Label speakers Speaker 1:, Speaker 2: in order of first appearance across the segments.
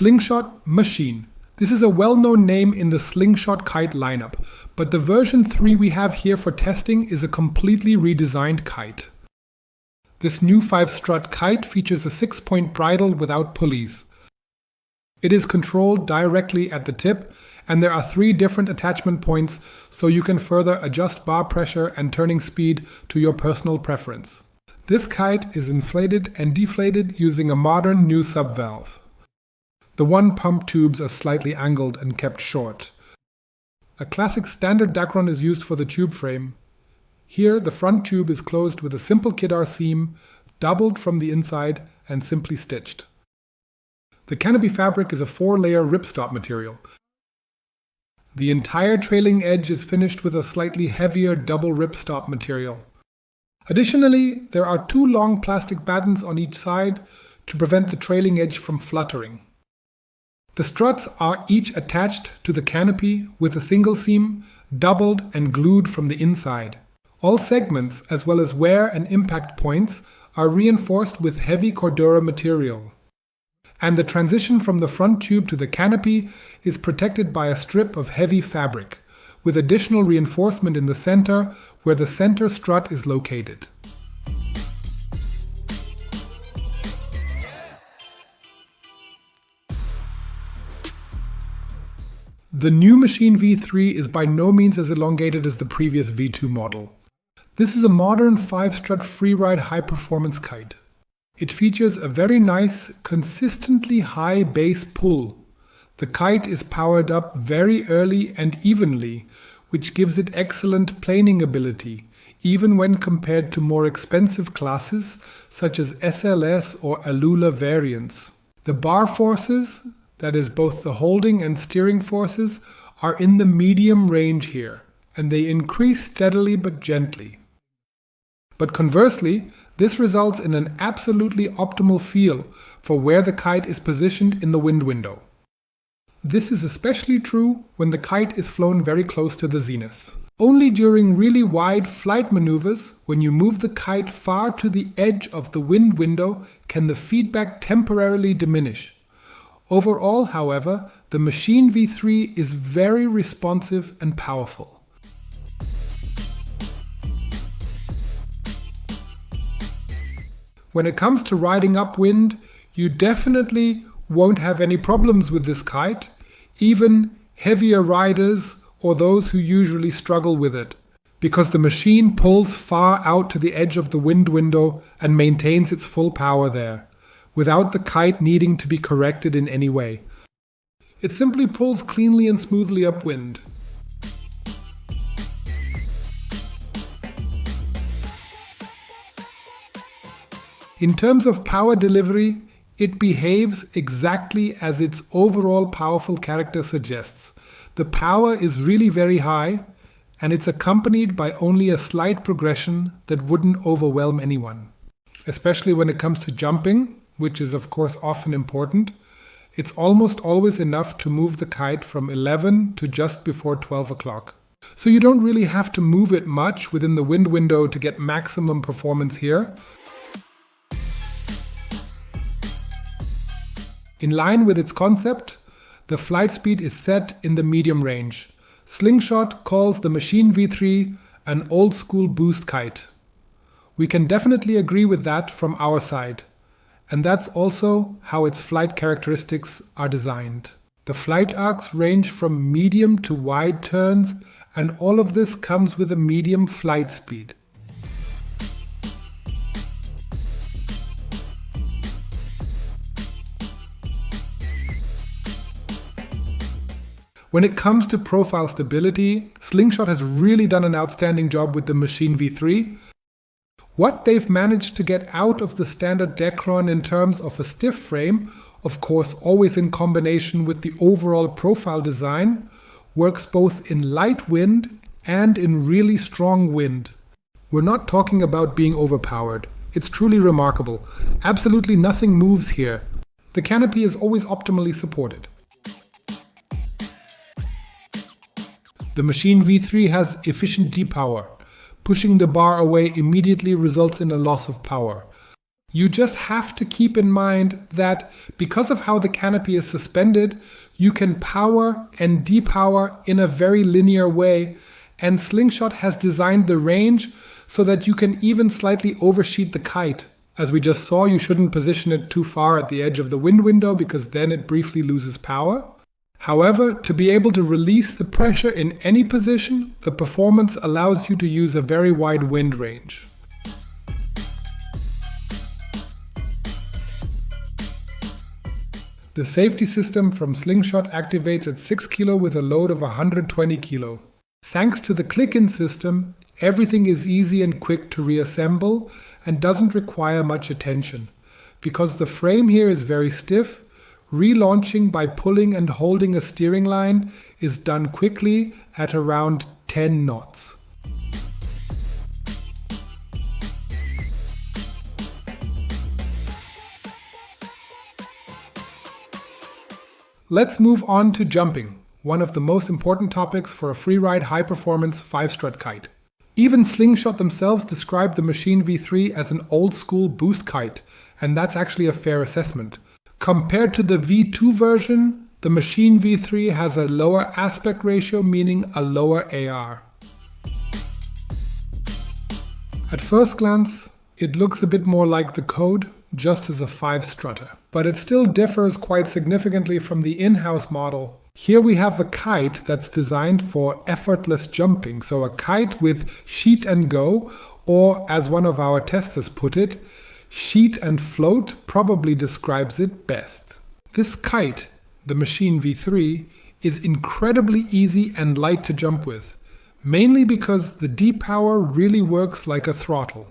Speaker 1: Slingshot Machine. This is a well-known name in the Slingshot Kite lineup, but the version 3 we have here for testing is a completely redesigned kite. This new 5-strut kite features a 6-point bridle without pulleys. It is controlled directly at the tip, and there are 3 different attachment points, so you can further adjust bar pressure and turning speed to your personal preference. This kite is inflated and deflated using a modern new subvalve. The 1 pump tubes are slightly angled and kept short. A classic standard Dacron is used for the tube frame. Here the front tube is closed with a simple Kidar seam, doubled from the inside and simply stitched. The canopy fabric is a 4-layer ripstop material. The entire trailing edge is finished with a slightly heavier double ripstop material. Additionally, there are 2 long plastic battens on each side to prevent the trailing edge from fluttering. The struts are each attached to the canopy with a single seam, doubled and glued from the inside. All segments, as well as wear and impact points, are reinforced with heavy Cordura material. And the transition from the front tube to the canopy is protected by a strip of heavy fabric, with additional reinforcement in the center where the center strut is located. The new Machine V3 is by no means as elongated as the previous V2 model. This is a modern 5-strut freeride high-performance kite. It features a very nice, consistently high base pull. The kite is powered up very early and evenly, which gives it excellent planing ability, even when compared to more expensive classes such as SLS or Alula variants. The bar forces, that is both the holding and steering forces, are in the medium range here, and they increase steadily but gently. But conversely, this results in an absolutely optimal feel for where the kite is positioned in the wind window. This is especially true when the kite is flown very close to the zenith. Only during really wide flight maneuvers, when you move the kite far to the edge of the wind window, can the feedback temporarily diminish. Overall, however, the Machine V3 is very responsive and powerful. When it comes to riding upwind, you definitely won't have any problems with this kite, even heavier riders or those who usually struggle with it, because the machine pulls far out to the edge of the wind window and maintains its full power there, without the kite needing to be corrected in any way. It simply pulls cleanly and smoothly upwind. In terms of power delivery, it behaves exactly as its overall powerful character suggests. The power is really very high, and it's accompanied by only a slight progression that wouldn't overwhelm anyone. Especially when it comes to jumping, which is of course often important, it's almost always enough to move the kite from 11 to just before 12 o'clock. So you don't really have to move it much within the wind window to get maximum performance here. In line with its concept, the flight speed is set in the medium range. Slingshot calls the Machine V3 an old-school boost kite. We can definitely agree with that from our side. And that's also how its flight characteristics are designed. The flight arcs range from medium to wide turns, and all of this comes with a medium flight speed. When it comes to profile stability, Slingshot has really done an outstanding job with the Machine V3. What they've managed to get out of the standard Dacron in terms of a stiff frame, of course always in combination with the overall profile design, works both in light wind and in really strong wind. We're not talking about being overpowered. It's truly remarkable. Absolutely nothing moves here. The canopy is always optimally supported. The Machine V3 has efficient depower. Pushing the bar away immediately results in a loss of power. You just have to keep in mind that because of how the canopy is suspended, you can power and depower in a very linear way, and Slingshot has designed the range so that you can even slightly overshoot the kite. As we just saw, you shouldn't position it too far at the edge of the wind window because then it briefly loses power. However, to be able to release the pressure in any position, the performance allows you to use a very wide wind range. The safety system from Slingshot activates at 6 kg with a load of 120 kg. Thanks to the click-in system, everything is easy and quick to reassemble and doesn't require much attention. Because the frame here is very stiff, relaunching by pulling and holding a steering line is done quickly at around 10 knots. Let's move on to jumping, one of the most important topics for a freeride high-performance 5-strut kite. Even Slingshot themselves described the Machine V3 as an old-school boost kite, and that's actually a fair assessment. Compared to the V2 version, the Machine V3 has a lower aspect ratio, meaning a lower AR. At first glance, it looks a bit more like the code, just as a 5-strutter. But it still differs quite significantly from the in-house model. Here we have a kite that's designed for effortless jumping, so a kite with sheet and go, or as one of our testers put it, sheet and float probably describes it best. This kite, the Machine V3, is incredibly easy and light to jump with, mainly because the depower really works like a throttle.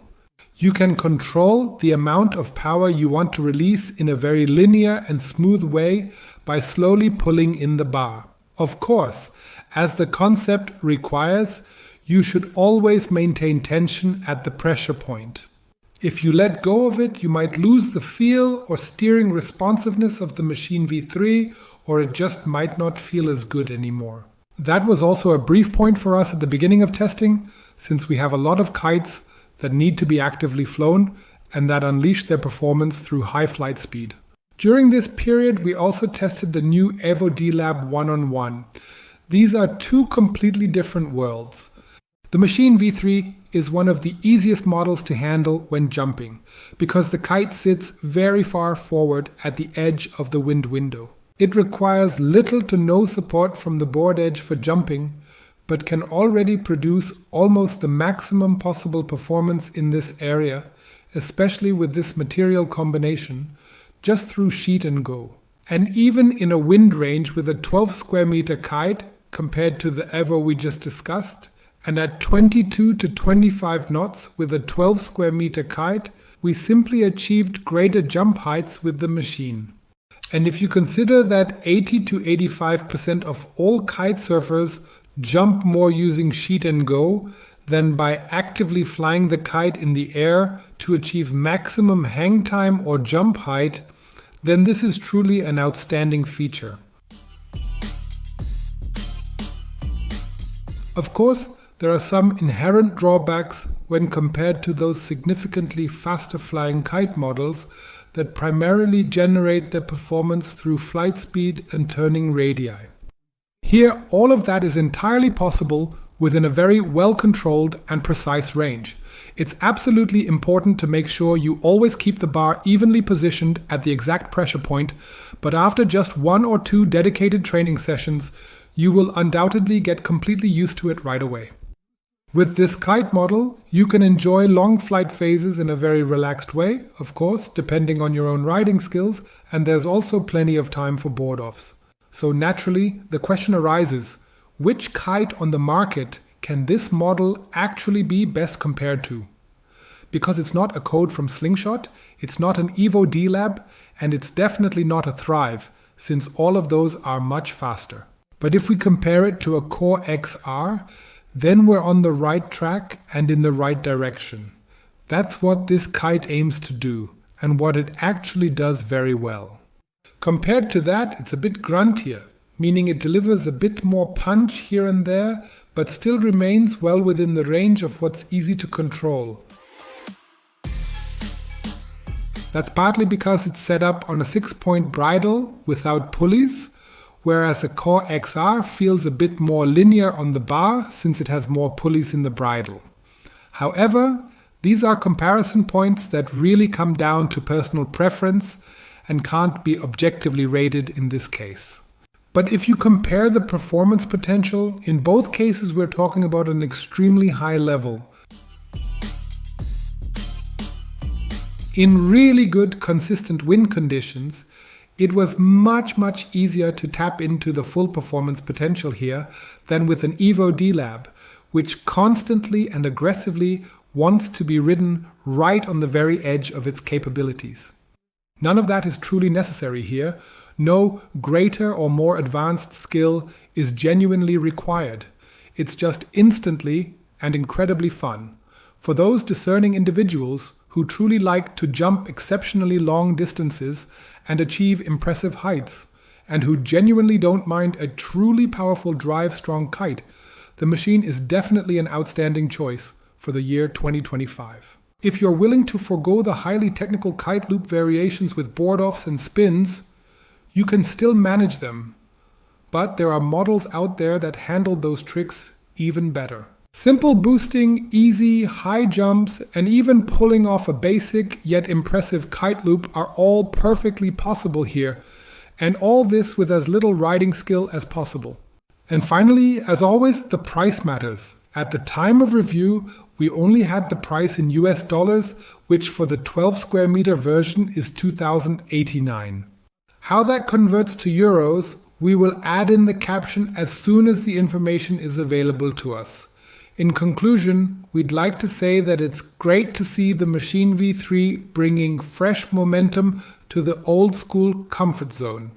Speaker 1: You can control the amount of power you want to release in a very linear and smooth way by slowly pulling in the bar. Of course, as the concept requires, you should always maintain tension at the pressure point. If you let go of it, you might lose the feel or steering responsiveness of the Machine V3, or it just might not feel as good anymore. That was also a brief point for us at the beginning of testing, since we have a lot of kites that need to be actively flown and that unleash their performance through high flight speed. During this period, we also tested the new Evo D-Lab 1-on-1. These are two completely different worlds. The Machine V3 is one of the easiest models to handle when jumping, because the kite sits very far forward at the edge of the wind window. It requires little to no support from the board edge for jumping, but can already produce almost the maximum possible performance in this area, especially with this material combination, just through sheet and go. And even in a wind range with a 12 square meter kite compared to the Evo we just discussed, and at 22 to 25 knots with a 12 square meter kite, we simply achieved greater jump heights with the machine. And if you consider that 80 to 85% of all kite surfers jump more using sheet and go than by actively flying the kite in the air to achieve maximum hang time or jump height, then this is truly an outstanding feature. Of course, there are some inherent drawbacks when compared to those significantly faster flying kite models that primarily generate their performance through flight speed and turning radii. Here, all of that is entirely possible within a very well-controlled and precise range. It's absolutely important to make sure you always keep the bar evenly positioned at the exact pressure point, but after just 1 or 2 dedicated training sessions, you will undoubtedly get completely used to it right away. With this kite model, you can enjoy long flight phases in a very relaxed way, of course, depending on your own riding skills, and there's also plenty of time for board-offs. So naturally, the question arises, which kite on the market can this model actually be best compared to? Because it's not a code from Slingshot, it's not an Evo D-Lab, and it's definitely not a Thrive, since all of those are much faster. But if we compare it to a Core XR, then we're on the right track and in the right direction. That's what this kite aims to do, and what it actually does very well. Compared to that, it's a bit gruntier, meaning it delivers a bit more punch here and there, but still remains well within the range of what's easy to control. That's partly because it's set up on a 6-point bridle without pulleys, whereas a Core XR feels a bit more linear on the bar since it has more pulleys in the bridle. However, these are comparison points that really come down to personal preference and can't be objectively rated in this case. But if you compare the performance potential, in both cases we're talking about an extremely high level. In really good, consistent wind conditions, it was much easier to tap into the full performance potential here than with an Evo D-Lab, which constantly and aggressively wants to be ridden right on the very edge of its capabilities. None of that is truly necessary here. No greater or more advanced skill is genuinely required. It's just instantly and incredibly fun. For those discerning individuals who truly like to jump exceptionally long distances and achieve impressive heights, and who genuinely don't mind a truly powerful drive-strong kite, the machine is definitely an outstanding choice for the year 2025. If you're willing to forego the highly technical kite loop variations with board-offs and spins, you can still manage them, but there are models out there that handle those tricks even better. Simple boosting, easy, high jumps, and even pulling off a basic yet impressive kite loop are all perfectly possible here, and all this with as little riding skill as possible. And finally, as always, the price matters. At the time of review, we only had the price in US dollars, which for the 12 square meter version is $2,089. How that converts to euros, we will add in the caption as soon as the information is available to us. In conclusion, we'd like to say that it's great to see the Machine V3 bringing fresh momentum to the old school comfort zone.